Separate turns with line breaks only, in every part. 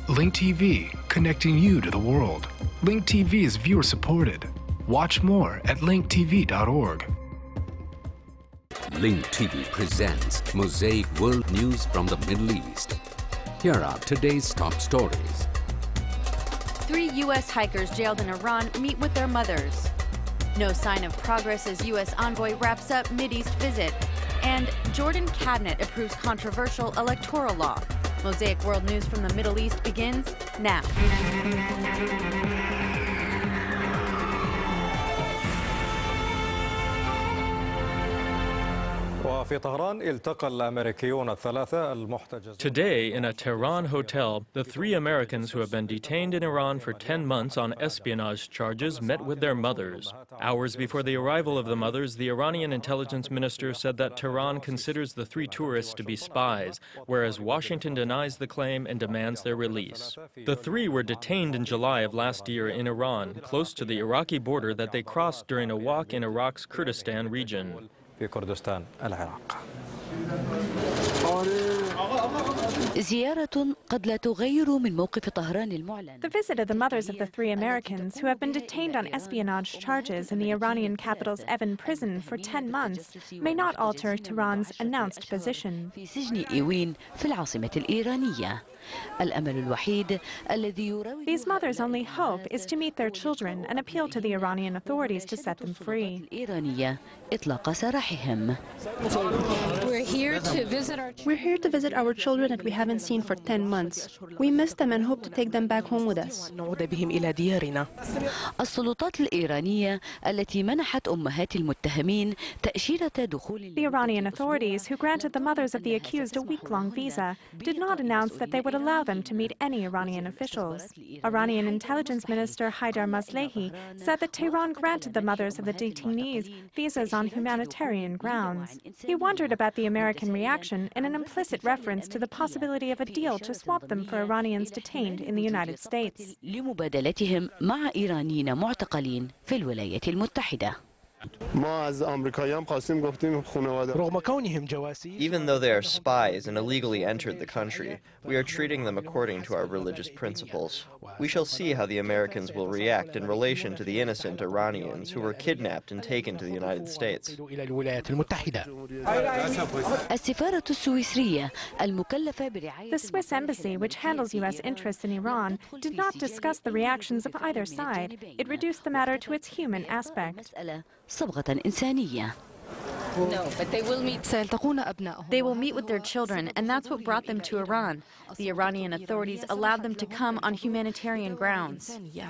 Link TV, connecting you to the world. Link TV is viewer supported. Watch more at linktv.org.
Link TV presents Mosaic World News from the Middle East. Here are today's top stories.
3 U.S. hikers jailed in Iran meet with their mothers. No sign of progress as U.S. envoy wraps up Mideast visit. And Jordan cabinet approves controversial electoral law. Mosaic World News from the Middle East begins now.
Today, in a Tehran hotel, the 3 Americans who have been detained in Iran for 10 months on espionage charges met with their mothers. Hours before the arrival of the mothers, the Iranian intelligence minister said that Tehran considers the 3 tourists to be spies, whereas Washington denies the claim and demands their release. The 3 were detained in July of last year in Iran, close to the Iraqi border that they crossed during a walk in Iraq's Kurdistan region.
The visit of the mothers of the 3 Americans who have been detained on espionage charges in the Iranian capital's Evin prison for 10 months may not alter Tehran's announced position. These mothers' only hope is to meet their children and appeal to the Iranian authorities to set them free.
We're here to visit our children that we haven't seen for 10 months. We miss them and hope to take them back home with us.
The Iranian authorities, who granted the mothers of the accused a week-long visa, did not announce that they would allow them to meet any Iranian officials. Iranian intelligence minister Haidar Maslehi said that Tehran granted the mothers of the detainees visas on humanitarian grounds. He wondered about the American reaction in an implicit reference to the possibility of a deal to swap them for Iranians detained in the United States.
Even though they are spies and illegally entered the country, we are treating them according to our religious principles. We shall see how the Americans will react in relation to the innocent Iranians who were kidnapped and taken to the United States.
The Swiss embassy, which handles U.S. interests in Iran, did not discuss the reactions of either side. It reduced the matter to its human aspect.
No, but they will meet with their children, and that's what brought them to Iran. The Iranian authorities allowed them to come on humanitarian grounds.
The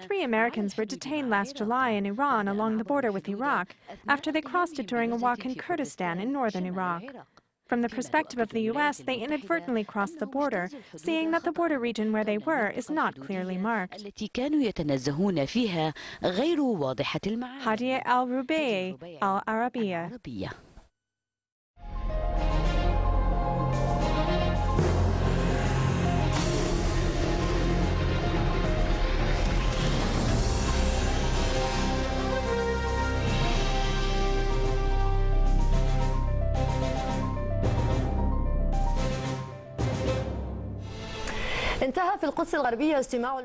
3 Americans were detained last July in Iran along the border with Iraq after they crossed it during a walk in Kurdistan in northern Iraq. From the perspective of the U.S., they inadvertently crossed the border, seeing that the border region where they were is not clearly marked. Hadiya al-Rubai, Al-Arabiya.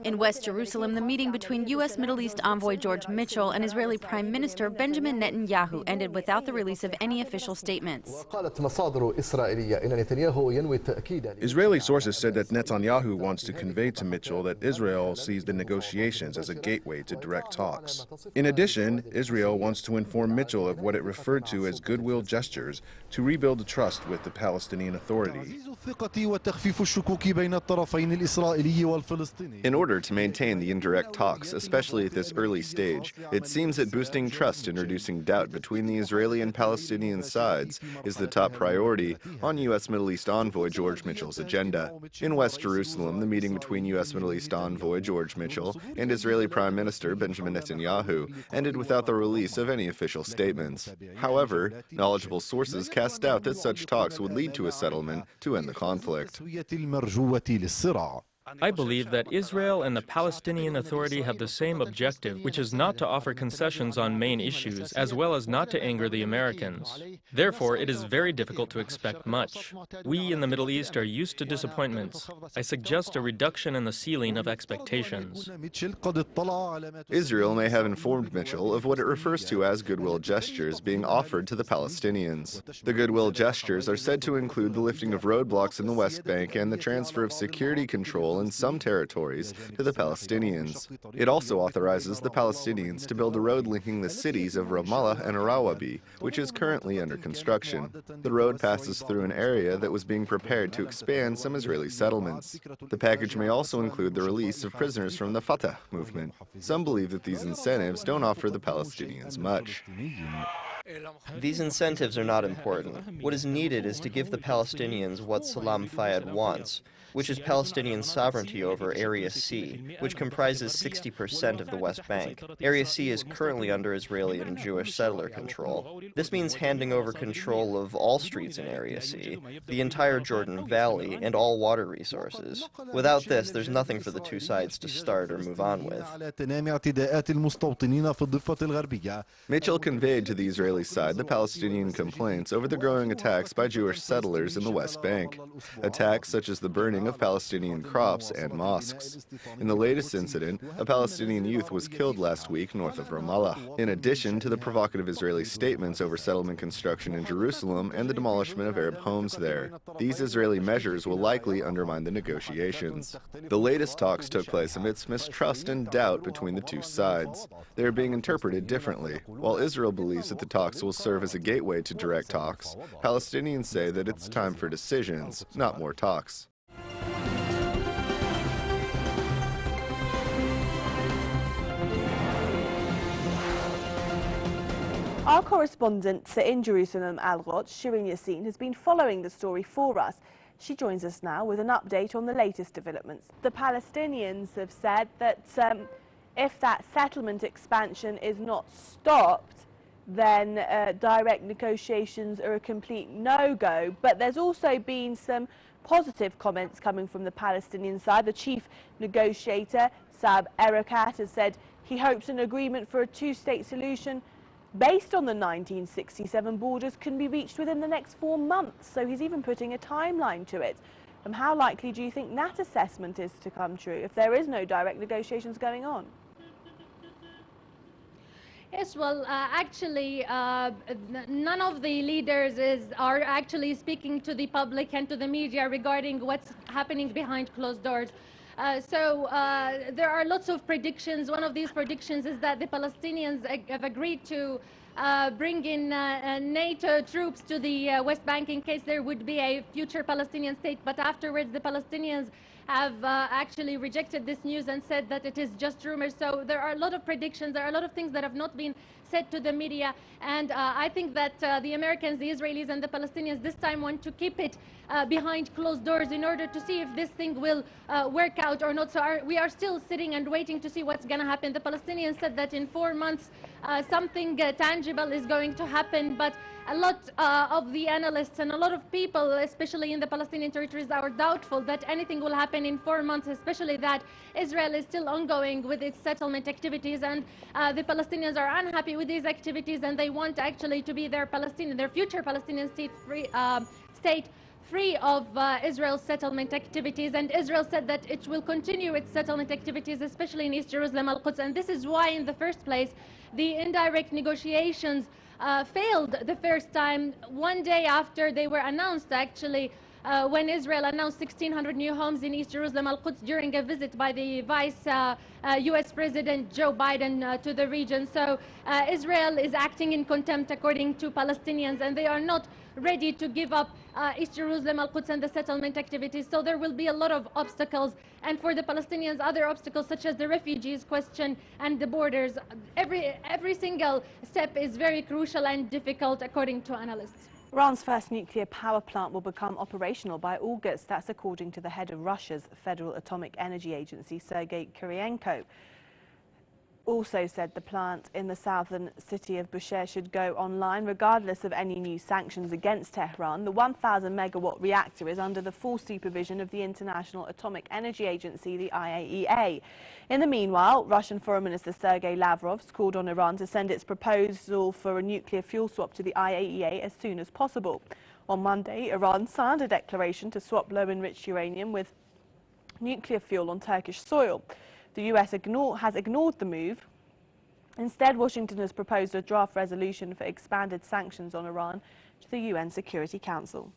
In West Jerusalem, the meeting between U.S. Middle East envoy George Mitchell and Israeli Prime Minister Benjamin Netanyahu ended without the release of any official statements.
Israeli sources said that Netanyahu wants to convey to Mitchell that Israel sees the negotiations as a gateway to direct talks. In addition, Israel wants to inform Mitchell of what it referred to as goodwill gestures to rebuild the trust with the Palestinian Authority.
In order to maintain the indirect talks, especially at this early stage, it seems that boosting trust and reducing doubt between the Israeli and Palestinian sides is the top priority on U.S. Middle East envoy George Mitchell's agenda. In West Jerusalem, the meeting between U.S. Middle East envoy George Mitchell and Israeli Prime Minister Benjamin Netanyahu ended without the release of any official statements. However, knowledgeable sources cast doubt that such talks would lead to a settlement to end the conflict.
I believe that Israel and the Palestinian Authority have the same objective, which is not to offer concessions on main issues, as well as not to anger the Americans. Therefore, it is very difficult to expect much. We in the Middle East are used to disappointments. I suggest a reduction in the ceiling of expectations.
Israel may have informed Mitchell of what it refers to as goodwill gestures being offered to the Palestinians. The goodwill gestures are said to include the lifting of roadblocks in the West Bank and the transfer of security control in some territories to the Palestinians. It also authorizes the Palestinians to build a road linking the cities of Ramallah and Arawabi, which is currently under construction. The road passes through an area that was being prepared to expand some Israeli settlements. The package may also include the release of prisoners from the Fatah movement. Some believe that these incentives don't offer the Palestinians much.
These incentives are not important. What is needed is to give the Palestinians what Salam Fayyad wants, which is Palestinian sovereignty over Area C, which comprises 60% of the West Bank. Area C is currently under Israeli and Jewish settler control. This means handing over control of all streets in Area C, the entire Jordan Valley, and all water resources. Without this, there's nothing for the two sides to start or move on with.
Mitchell conveyed to the Israeli side the Palestinian complaints over the growing attacks by Jewish settlers in the West Bank, attacks such as the burning of Palestinian crops and mosques. In the latest incident, a Palestinian youth was killed last week north of Ramallah, in addition to the provocative Israeli statements over settlement construction in Jerusalem and the demolishment of Arab homes there. These Israeli measures will likely undermine the negotiations. The latest talks took place amidst mistrust and doubt between the two sides. They are being interpreted differently. While Israel believes that the talks will serve as a gateway to direct talks, Palestinians say that it's time for decisions, not more talks.
Our correspondent in Jerusalem, Al-Ghot, Shirin Yassin, has been following the story for us. She joins us now with an update on the latest developments. The Palestinians have said that if that settlement expansion is not stopped, then direct negotiations are a complete no-go. But there's also been some positive comments coming from the Palestinian side. The chief negotiator, Saeb Erekat, has said he hopes an agreement for a two-state solution based on the 1967 borders can be reached within the next 4 months. So he's even putting a timeline to it. How likely do you think that assessment is to come true if there is no direct negotiations going on?
Yes, well, actually, none of the leaders are actually speaking to the public and to the media regarding what's happening behind closed doors. So there are lots of predictions. One of these predictions is that the Palestinians have agreed to bring in NATO troops to the West Bank in case there would be a future Palestinian state. But afterwards, the Palestinians have actually rejected this news and said that it is just rumors. So there are a lot of predictions. There are a lot of things that have not been said to the media. And I think that the Americans, the Israelis, and the Palestinians this time want to keep it behind closed doors in order to see if this thing will work out or not. So we are still sitting and waiting to see what's going to happen. The Palestinians said that in 4 months something tangible is going to happen. But a lot of the analysts and a lot of people, especially in the Palestinian territories, are doubtful that anything will happen in 4 months, especially that Israel is still ongoing with its settlement activities, and the Palestinians are unhappy with these activities, and they want actually to be their future Palestinian state free of Israel's settlement activities. And Israel said that it will continue its settlement activities, especially in East Jerusalem, Al-Quds. And this is why, in the first place, the indirect negotiations failed the first time, 1 day after they were announced, actually, when Israel announced 1,600 new homes in East Jerusalem, Al-Quds, during a visit by the Vice U.S. President Joe Biden to the region. So Israel is acting in contempt, according to Palestinians, and they are not ready to give up East Jerusalem, Al-Quds, and the settlement activities. So there will be a lot of obstacles. And for the Palestinians, other obstacles such as the refugees question and the borders. Every single step is very crucial and difficult, according to analysts.
Iran's first nuclear power plant will become operational by August. That's according to the head of Russia's Federal Atomic Energy Agency, Sergei Kuryenko. also said the plant in the southern city of Bushehr should go online regardless of any new sanctions against Tehran. The 1,000-megawatt reactor is under the full supervision of the International Atomic Energy Agency, the IAEA. In the meanwhile, Russian Foreign Minister Sergei Lavrov has called on Iran to send its proposal for a nuclear fuel swap to the IAEA as soon as possible. On Monday, Iran signed a declaration to swap low-enriched uranium with nuclear fuel on Turkish soil. The US has ignored the move. Instead, Washington has proposed a draft resolution for expanded sanctions on Iran to the UN Security Council.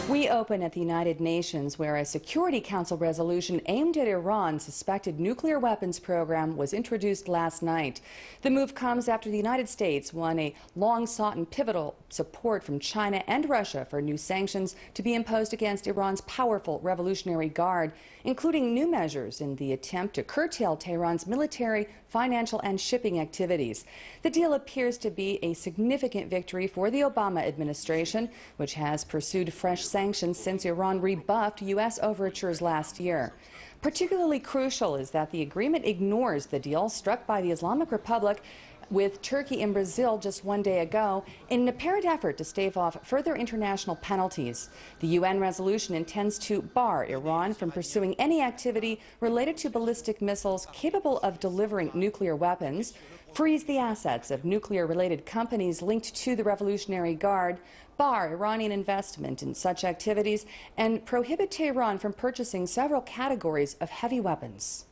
We open at the United Nations, where a Security Council resolution aimed at Iran's suspected nuclear weapons program was introduced last night. The move comes after the United States won a long-sought and pivotal support from China and Russia for new sanctions to be imposed against Iran's powerful Revolutionary Guard, including new measures in the attempt to curtail Tehran's military, financial, and shipping activities. The deal appears to be a significant victory for the Obama administration, which has pursued fresh sanctions since Iran rebuffed U.S. overtures last year. Particularly crucial is that the agreement ignores the deal struck by the Islamic Republic with Turkey and Brazil just one day ago in an apparent effort to stave off further international penalties. The UN resolution intends to bar Iran from pursuing any activity related to ballistic missiles capable of delivering nuclear weapons, freeze the assets of nuclear-related companies linked to the Revolutionary Guard, bar Iranian investment in such activities, and prohibit Tehran from purchasing several categories of heavy weapons.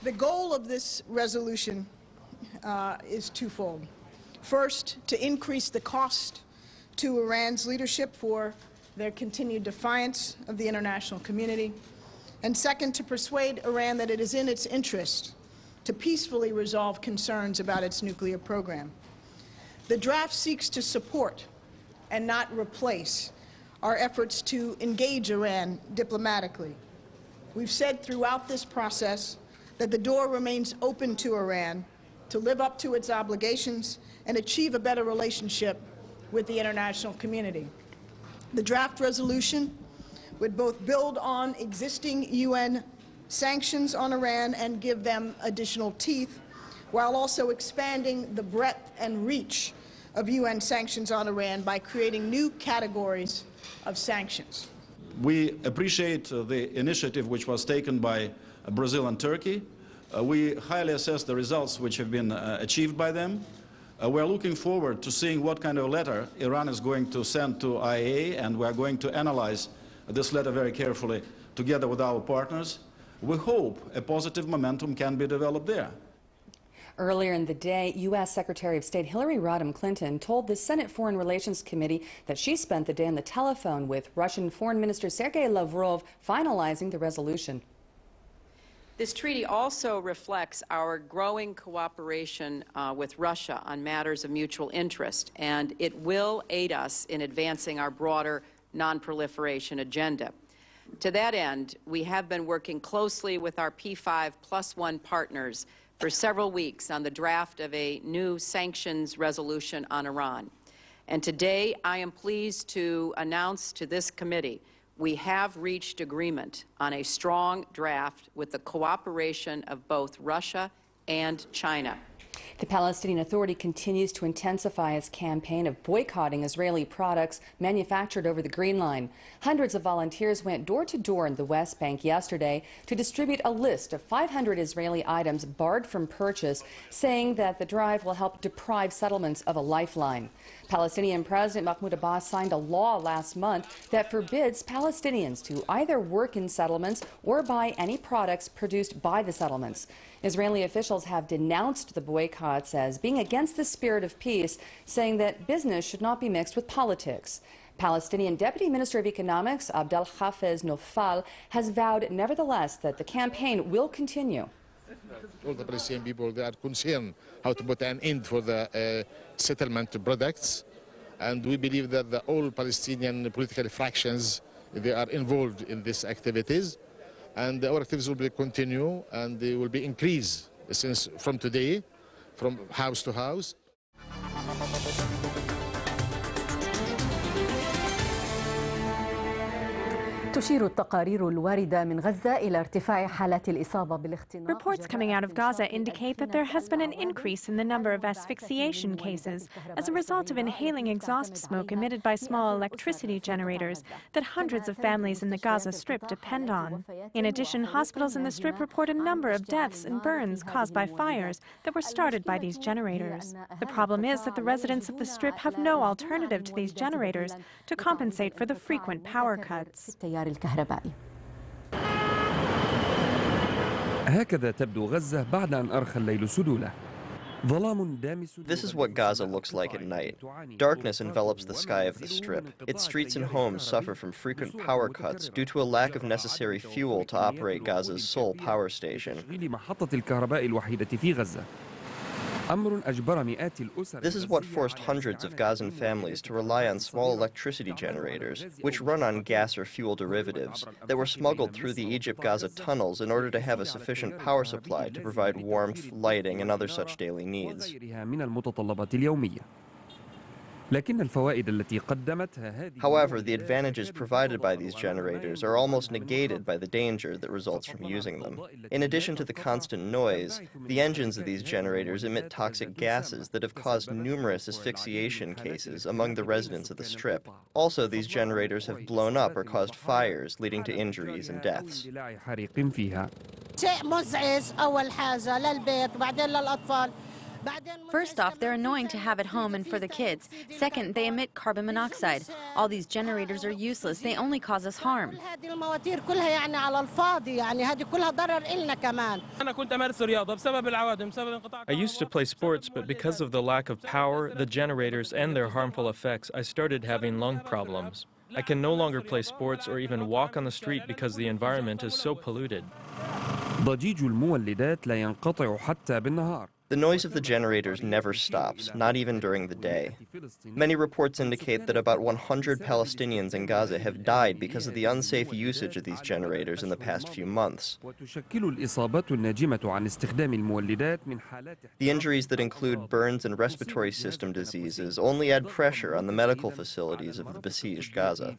The goal of this resolution is twofold. First, to increase the cost to Iran's leadership for their continued defiance of the international community. And second, to persuade Iran that it is in its interest to peacefully resolve concerns about its nuclear program. The draft seeks to support and not replace our efforts to engage Iran diplomatically. We've said throughout this process that the door remains open to Iran to live up to its obligations and achieve a better relationship with the international community. The draft resolution would both build on existing UN sanctions on Iran and give them additional teeth, while also expanding the breadth and reach of UN sanctions on Iran by creating new categories of sanctions.
We appreciate the initiative which was taken by Brazil and Turkey. We highly assess the results which have been achieved by them. We're looking forward to seeing what kind of letter Iran is going to send to IAEA, and we're going to analyze this letter very carefully together with our partners. We hope a positive momentum can be developed there.
Earlier in the day, U.S. Secretary of State Hillary Rodham Clinton told the Senate Foreign Relations Committee that she spent the day on the telephone with Russian Foreign Minister Sergei Lavrov finalizing the resolution.
This treaty also reflects our growing cooperation with Russia on matters of mutual interest, and it will aid us in advancing our broader non-proliferation agenda. To that end, we have been working closely with our P5+1 partners for several weeks on the draft of a new sanctions resolution on Iran. And today, I am pleased to announce to this committee we have reached agreement on a strong draft with the cooperation of both Russia and China.
The Palestinian Authority continues to intensify its campaign of boycotting Israeli products manufactured over the Green Line. Hundreds of volunteers went door to door in the West Bank yesterday to distribute a list of 500 Israeli items barred from purchase, saying that the drive will help deprive settlements of a lifeline. Palestinian President Mahmoud Abbas signed a law last month that forbids Palestinians to either work in settlements or buy any products produced by the settlements. Israeli officials have denounced the boycotts as being against the spirit of peace, saying that business should not be mixed with politics. Palestinian Deputy Minister of Economics Abdel Hafez Nofal has vowed nevertheless that the campaign will continue.
All the Palestinian people, they are concerned how to put an end for the settlement products, and we believe that all Palestinian political fractions, they are involved in these activities, and our activities will continue, and they will be increased since from today, from house to house.
Reports coming out of Gaza indicate that there has been an increase in the number of asphyxiation cases as a result of inhaling exhaust smoke emitted by small electricity generators that hundreds of families in the Gaza Strip depend on. In addition, hospitals in the Strip report a number of deaths and burns caused by fires that were started by these generators. The problem is that the residents of the Strip have no alternative to these generators to compensate for the frequent power cuts.
هكذا تبدو غزة بعد أن أرخى الليل سدوله.
This is what Gaza looks like at night. Darkness envelops the sky of the Strip. Its streets and homes suffer from frequent power cuts due to a lack of necessary fuel to operate Gaza's sole power station. This is what forced hundreds of Gazan families to rely on small electricity generators, which run on gas or fuel derivatives, that were smuggled through the Egypt-Gaza tunnels in order to have a sufficient power supply to provide warmth, lighting, and other such daily needs. However, the advantages provided by these generators are almost negated by the danger that results from using them. In addition to the constant noise, the engines of these generators emit toxic gases that have caused numerous asphyxiation cases among the residents of the Strip. Also, these generators have blown up or caused fires, leading to injuries and deaths.
First off, they're annoying to have at home and for the kids. Second, they emit carbon monoxide. All these generators are useless. They only cause us harm.
I used to play sports, but because of the lack of power, the generators, and their harmful effects, I started having lung problems. I can no longer play sports or even walk on the street because the environment is so polluted.
The noise of the generators never stops, not even during the day. Many reports indicate that about 100 Palestinians in Gaza have died because of the unsafe usage of these generators in the past few months. The injuries that include burns and respiratory system diseases only add pressure on the medical facilities of the besieged Gaza.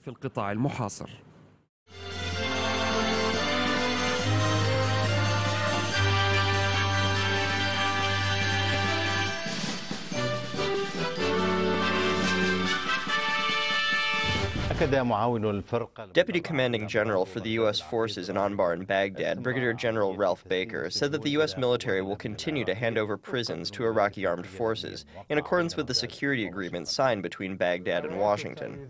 Deputy Commanding General for the U.S. forces in Anbar and Baghdad, Brigadier General Ralph Baker, said that the U.S. military will continue to hand over prisons to Iraqi armed forces, in accordance with the security agreement signed between Baghdad and Washington.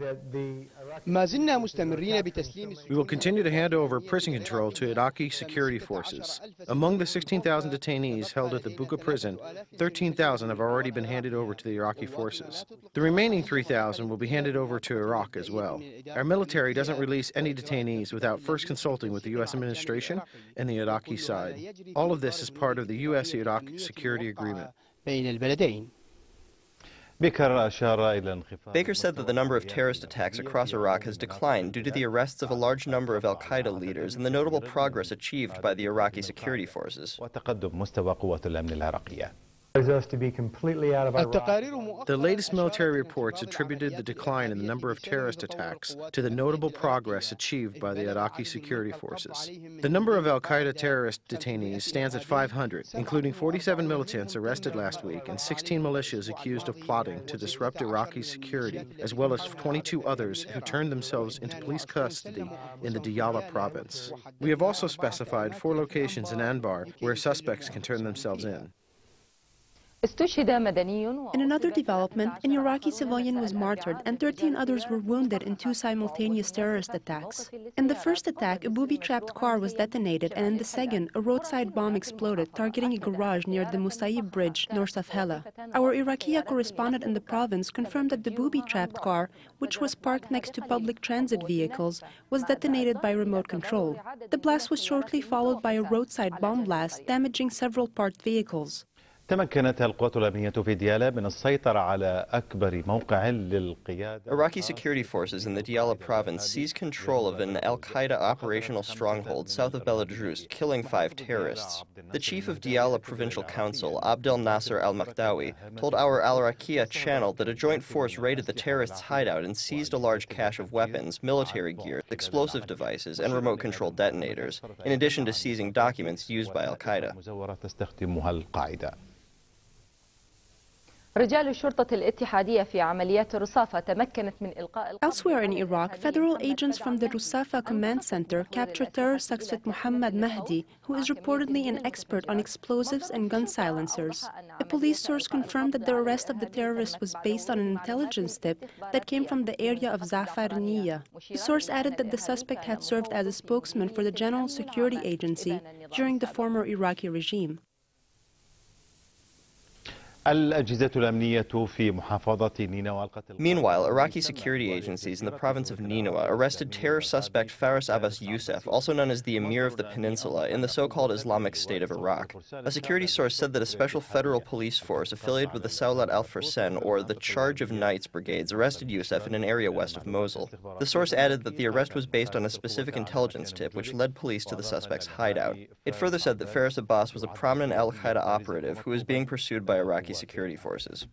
We will continue to hand over prison control to Iraqi security forces. Among the 16,000 detainees held at the Buqa prison, 13,000 have already been handed over to the Iraqi forces. The remaining 3,000 will be handed over to Iraq as well. Our military doesn't release any detainees without first consulting with the U.S. administration and the Iraqi side. All of this is part of the U.S.-Iraq security agreement.
Baker said that the number of terrorist attacks across Iraq has declined due to the arrests of a large number of al-Qaeda leaders and the notable progress achieved by the Iraqi security forces.
Us to be completely out of Iraq. The latest military reports attributed the decline in the number of terrorist attacks to the notable progress achieved by the Iraqi security forces. The number of al-Qaeda terrorist detainees stands at 500, including 47 militants arrested last week and 16 militias accused of plotting to disrupt Iraqi security, as well as 22 others who turned themselves into police custody in the Diyala province. We have also specified 4 locations in Anbar where suspects can turn themselves in.
In another development, an Iraqi civilian was martyred and 13 others were wounded in 2 simultaneous terrorist attacks. In the first attack, a booby-trapped car was detonated, and in the second, a roadside bomb exploded, targeting a garage near the Mosaic bridge, north of Hela. Our Iraqi correspondent in the province confirmed that the booby-trapped car, which was parked next to public transit vehicles, was detonated by remote control. The blast was shortly followed by a roadside bomb blast, damaging several parked vehicles.
استمكنت القوات الأمنية في ديالى من السيطرة على أكبر موقع للقيادة.
Iraqi security forces in the Diyala province seized control of an al-Qaeda operational stronghold south of Beladrust, killing 5 terrorists. The chief of Diyala Provincial Council, Abdel Nasser al-Makdawi, told our Al-Araqiya channel that a joint force raided the terrorists' hideout and seized a large cache of weapons, military gear, explosive devices, and remote-controlled detonators, in addition to seizing documents used by al-Qaeda.
رجال الشرطة الاتحادية في عمليات رصافة تمكنت من إلقاء.
Elsewhere in Iraq, federal agents from the Rusafa command center captured terror suspect Mohammed Mahdi, who is reportedly an expert on explosives and gun silencers. A police source confirmed that the arrest of the terrorist was based on an intelligence tip that came from the area of Zafarniya. The source added that the suspect had served as a spokesman for the General Security Agency during the former Iraqi regime.
Meanwhile, Iraqi security agencies in the province of Nineveh arrested terror suspect Faris Abbas Youssef, also known as the Emir of the Peninsula, in the so-called Islamic State of Iraq. A security source said that a special federal police force affiliated with the Sawlat al-Farsen, or the Charge of Knights Brigades, arrested Youssef in an area west of Mosul. The source added that the arrest was based on a specific intelligence tip, which led police to the suspect's hideout. It further said that Faris Abbas was a prominent al-Qaeda operative who was being pursued by Iraqi security forces.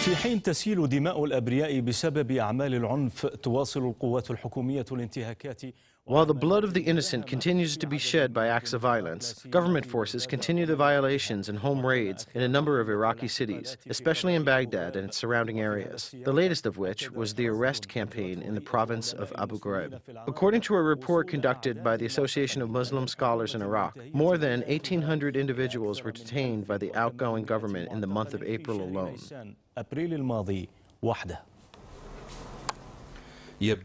في حين تسيل دماء الأبرياء بسبب أعمال العنف تواصل القوات الحكومية الانتهاكات.
While the blood of the innocent continues to be shed by acts of violence, government forces continue the violations and home raids in a number of Iraqi cities, especially in Baghdad and its surrounding areas, the latest of which was the arrest campaign in the province of Abu Ghraib. According to a report conducted by the Association of Muslim Scholars in Iraq, more than 1,800 individuals were detained by the outgoing government in the month of April alone.
It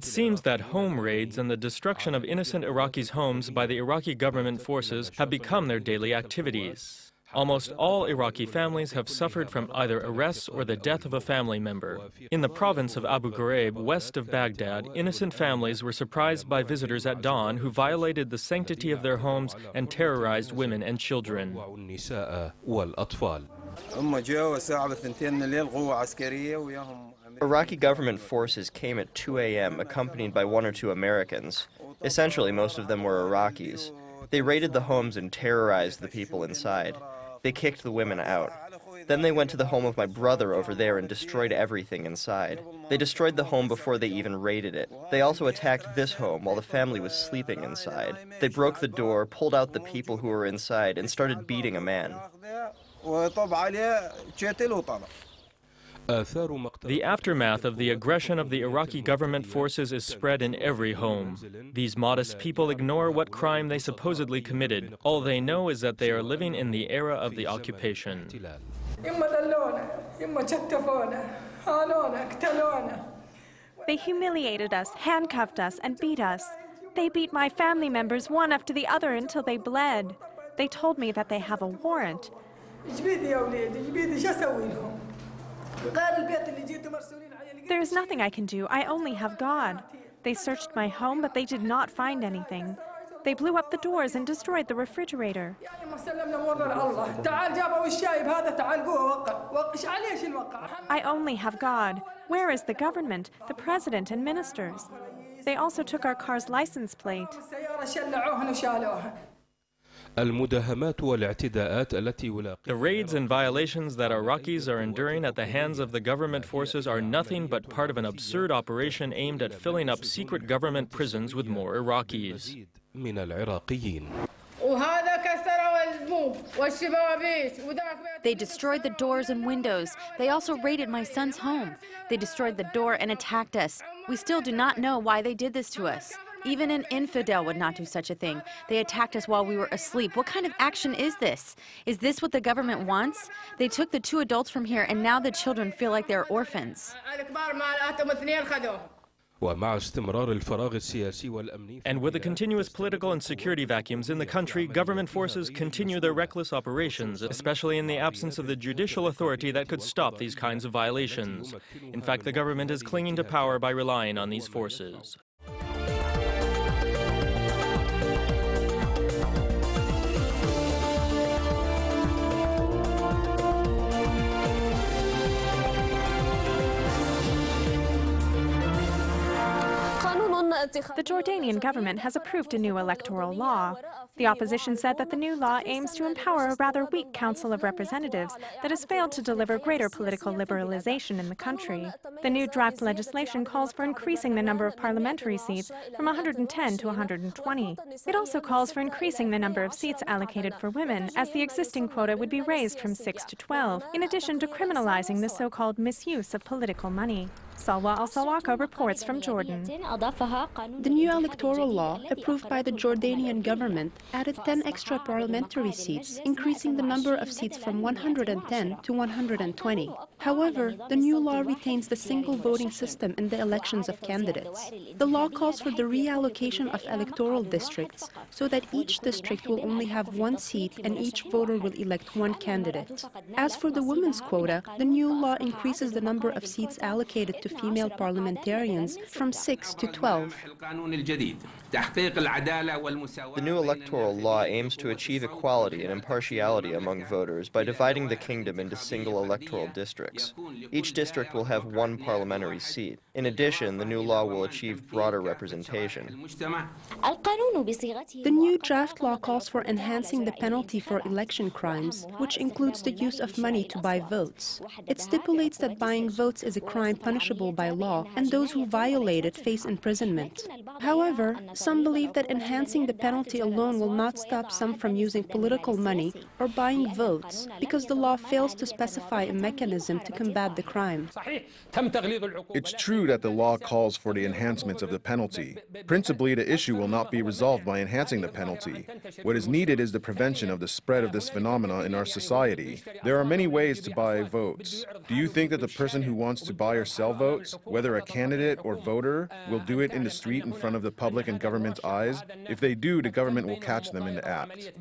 seems that home raids and the destruction of innocent Iraqis' homes by the Iraqi government forces have become their daily activities. Almost all Iraqi families have suffered from either arrests or the death of a family member. In the province of Abu Ghraib, west of Baghdad, innocent families were surprised by visitors at dawn who violated the sanctity of their homes and terrorized women and children.
Iraqi government forces came at 2 a.m. accompanied by 1 or 2 Americans. Essentially, most of them were Iraqis. They raided the homes and terrorized the people inside. They kicked the women out. Then they went to the home of my brother over there and destroyed everything inside. They destroyed the home before they even raided it. They also attacked this home while the family was sleeping inside. They broke the door, pulled out the people who were inside, and started beating a man.
The aftermath of the aggression of the Iraqi government forces is spread in every home. These modest people ignore what crime they supposedly committed. All they know is that they are living in the era of the occupation.
They humiliated us, handcuffed us, and beat us. They beat my family members one after the other until they bled. They told me that they have a warrant. There is nothing I can do. I only have God. They searched my home, but they did not find anything. They blew up the doors and destroyed the refrigerator. I only have God. Where is the government, the president, and ministers? They also took our car's license plate.
The raids and violations that Iraqis are enduring at the hands of the government forces are nothing but part of an absurd operation aimed at filling up secret government prisons with more Iraqis.
They destroyed the doors and windows. They also raided my son's home. They destroyed the door and attacked us. We still do not know why they did this to us. Even an infidel would not do such a thing. They attacked us while we were asleep. What kind of action is this? Is this what the government wants? They took the 2 adults from here, and now the children feel like they're orphans.
And with the continuous political and security vacuums in the country, government forces continue their reckless operations, especially in the absence of the judicial authority that could stop these kinds of violations. In fact, the government is clinging to power by relying on these forces.
The Jordanian government has approved a new electoral law. The opposition said that the new law aims to empower a rather weak Council of Representatives that has failed to deliver greater political liberalization in the country. The new draft legislation calls for increasing the number of parliamentary seats from 110 to 120. It also calls for increasing the number of seats allocated for women, as the existing quota would be raised from 6 to 12, in addition to criminalizing the so-called misuse of political money. Salwa Al-Sawaka reports from Jordan.
The new electoral law, approved by the Jordanian government, added 10 extra parliamentary seats, increasing the number of seats from 110 to 120. However, the new law retains the single voting system in the elections of candidates. The law calls for the reallocation of electoral districts, so that each district will only have one seat and each voter will elect one candidate. As for the women's quota, the new law increases the number of seats allocated to female parliamentarians from 6 to 12.
The new electoral law aims to achieve equality and impartiality among voters by dividing the kingdom into single electoral districts. Each district will have one parliamentary seat. In addition, the new law will achieve broader representation.
The new draft law calls for enhancing the penalty for election crimes, which includes the use of money to buy votes. It stipulates that buying votes is a crime punishable by law, and those who violate it face imprisonment. However, some believe that enhancing the penalty alone will not stop some from using political money or buying votes, because the law fails to specify a mechanism to combat the crime.
It's true that the law calls for the enhancements of the penalty. Principally, the issue will not be resolved by enhancing the penalty. What is needed is the prevention of the spread of this phenomenon in our society. There are many ways to buy votes. Do you think that the person who wants to buy or sell votes, whether a candidate or voter, will do it in the street in front of the public and government's eyes? If they do, the government will catch them in the act.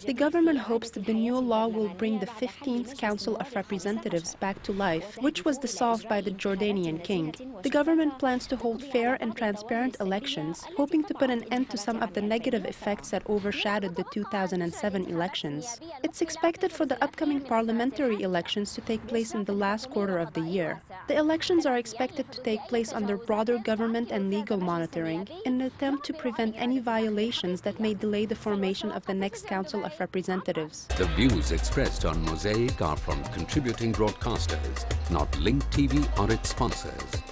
The government hopes that the new law will bring the 15th Council of Representatives back to life, which was dissolved by the Jordanian king. The government plans to hold fair and transparent elections, hoping to put an end to some of the negative effects that overshadowed the 2007 elections. It's expected for the upcoming parliamentary elections to take place in the last quarter of the year. The elections are expected to take place under broader government and legal monitoring in an attempt to prevent any violations that may delay the formation of the next Council of Representatives.
The views expressed on Mosaic are from contributing broadcasters, not Link TV or its sponsors.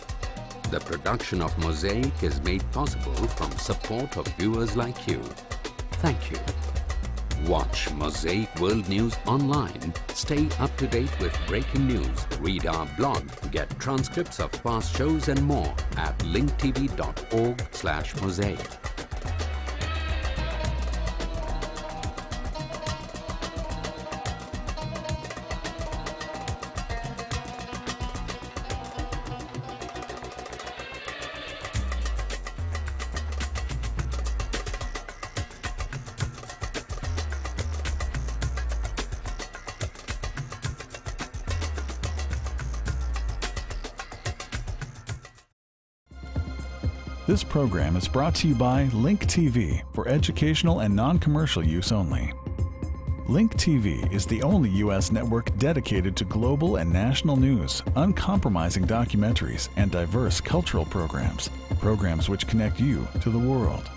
The production of Mosaic is made possible from support of viewers like you. Thank you. Watch Mosaic World News online. Stay up to date with breaking news. Read our blog. Get transcripts of past shows and more at linktv.org/mosaic.
This program is brought to you by Link TV for educational and non-commercial use only. Link TV is the only U.S. network dedicated to global and national news, uncompromising documentaries, and diverse cultural programs, programs which connect you to the world.